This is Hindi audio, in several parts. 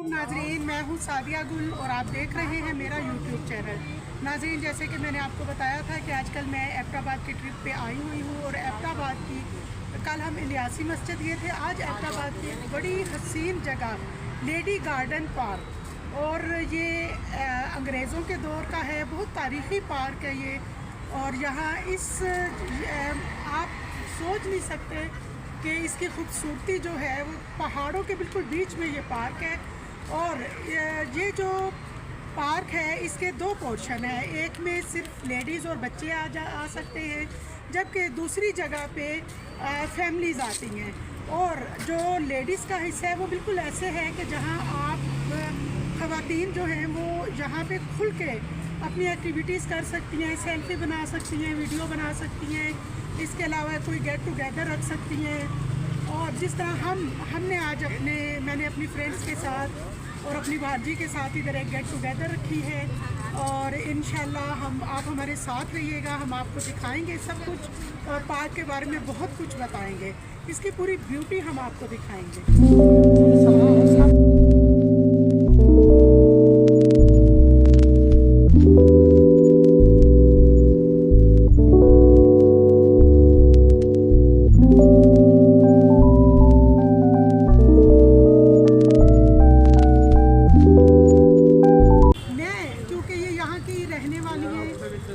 नाजरीन, मैं हूँ सादिया गुल और आप देख रहे हैं मेरा यूट्यूब चैनल। नाजरीन, जैसे कि मैंने आपको बताया था कि आजकल मैं एबटाबाद की ट्रिप पे आई हुई हूँ और एबटाबाद की कल हम इलियासी मस्जिद गए थे। आज एबटाबाद की एक बड़ी हसीन जगह लेडी गार्डन पार्क, और ये अंग्रेज़ों के दौर का है, बहुत तारीख़ी पार्क है ये। और यहाँ आप सोच नहीं सकते कि इसकी खूबसूरती जो है वो पहाड़ों के बिल्कुल बीच में ये पार्क है। और ये जो पार्क है इसके दो पोर्शन है, एक में सिर्फ लेडीज़ और बच्चे आ सकते हैं, जबकि दूसरी जगह पे फैमिलीज़ आती हैं। और जो लेडीज़ का हिस्सा है वो बिल्कुल ऐसे है कि जहां आप ख़वातीन जो हैं वो यहाँ पे खुल के अपनी एक्टिविटीज़ कर सकती हैं, सेल्फी बना सकती हैं, वीडियो बना सकती हैं, इसके अलावा कोई गेट टुगेदर रख सकती हैं। और जिस तरह हमने आज मैंने अपनी फ्रेंड्स के साथ और अपनी भाजी के साथ इधर एक गेट टुगेदर रखी है। और इंशाल्लाह आप हमारे साथ रहिएगा, हम आपको दिखाएंगे सब कुछ और पार्क के बारे में बहुत कुछ बताएंगे, इसकी पूरी ब्यूटी हम आपको दिखाएंगे।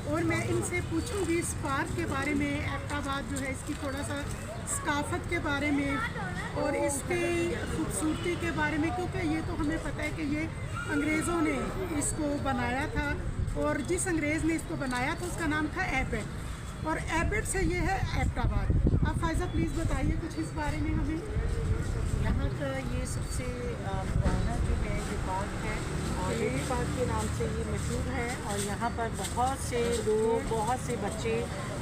और मैं इनसे पूछूंगी इस पार्क के बारे में, एबटाबाद जो है इसकी थोड़ा सा सकाफत के बारे में और इसकी खूबसूरती के बारे में, क्योंकि ये तो हमें पता है कि ये अंग्रेज़ों ने इसको बनाया था और जिस अंग्रेज़ ने इसको बनाया था उसका नाम था एबट, और एबट से ये है एबटाबाद। आप फायजा प्लीज़ बताइए कुछ इस बारे में हमें। यहाँ का ये सबसे पुराना जो है ये पार्क है और लेडी पार्क के नाम से ये मशहूर है। और यहाँ पर बहुत से लोग, बहुत से बच्चे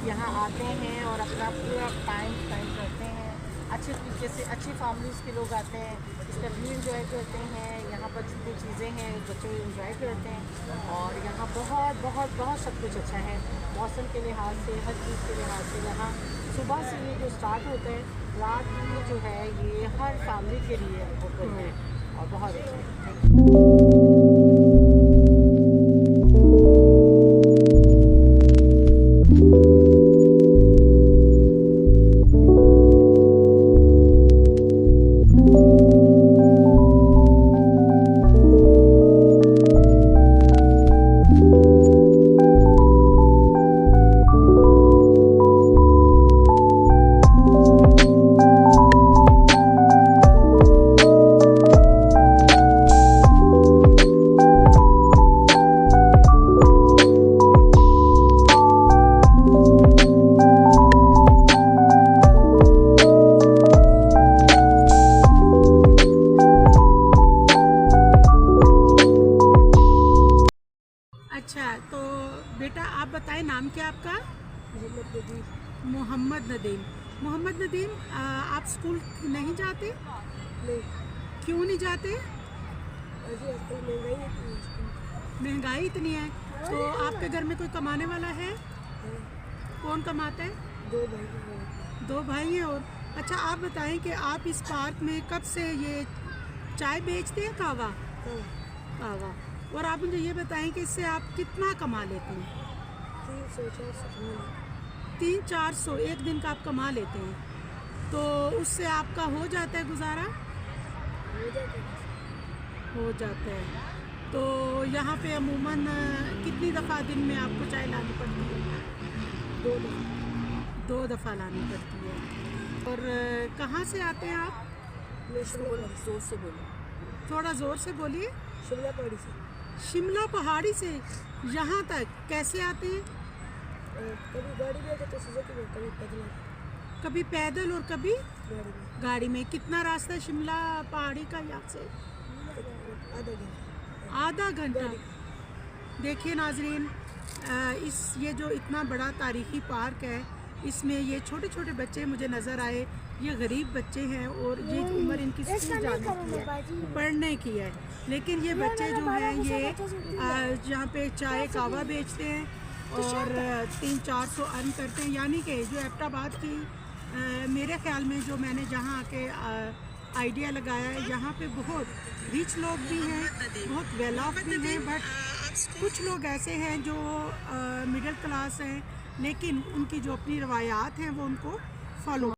यहाँ आते हैं और अपना पूरा टाइम स्पेंड करते हैं। अच्छे तरीके से अच्छी फैमिलीज़ के लोग आते हैं, इसका व्यू इंजॉय करते हैं। यहाँ पर जितनी चीज़ें हैं बच्चे इंजॉय करते हैं और यहाँ बहुत बहुत बहुत सब कुछ अच्छा है, मौसम के लिहाज से, हर चीज़ के लिहाज से। यहाँ सुबह से ये जो स्टार्ट होता है, रात में जो है ये हर फैमिली के लिए ओपन है और बहुत अच्छा है। अच्छा, तो बेटा आप बताएं नाम क्या आपका? मोहम्मद नदीम। मोहम्मद नदीम, आप स्कूल नहीं जाते? नहीं। क्यों नहीं जाते? महंगाई इतनी है। तो आपके घर में कोई कमाने वाला है? कौन कमाता है? दो भाई हैं। और अच्छा, आप बताएं कि आप इस पार्क में कब से ये चाय बेचते हैं? कावा। और आप मुझे ये बताएं कि इससे आप कितना कमा लेते हैं? 300-400 एक दिन का आप कमा लेते हैं, तो उससे आपका हो जाता है गुजारा? हो जाता है। तो यहाँ पे अमूमन कितनी दफ़ा दिन में आपको चाय लानी पड़ती है? 2 दफ़ा लानी पड़ती है। और कहाँ से आते हैं आप? जोर से बोलो। थोड़ा ज़ोर से बोलिए। शिमला पहाड़ी से। शिमला पहाड़ी से यहाँ तक कैसे आते हैं? कभी गाड़ी में आते, कभी पैदल। कभी पैदल और कभी गाड़ी में। कितना रास्ता है शिमला पहाड़ी का यहाँ से? आधा घंटा। देखिए नाजरीन, ये जो इतना बड़ा तारीख़ी पार्क है, इसमें ये छोटे छोटे बच्चे मुझे नज़र आए। ये गरीब बच्चे हैं और ये उम्र इनकी स्कूल जाने की है, पढ़ने की है। लेकिन ये बच्चे जो हैं ये यहाँ पे चाय कावा बेचते हैं और 300-400 अर्न करते हैं। यानी कि जो एबटाबाद की मेरे ख्याल में जो मैंने जहाँ आके आइडिया लगाया है, यहाँ पे बहुत रिच लोग भी हैं, बहुत वेल ऑफ भी हैं, बट कुछ लोग ऐसे हैं जो मिडिल क्लास हैं, लेकिन उनकी जो अपनी रवायात हैं वो उनको फॉलो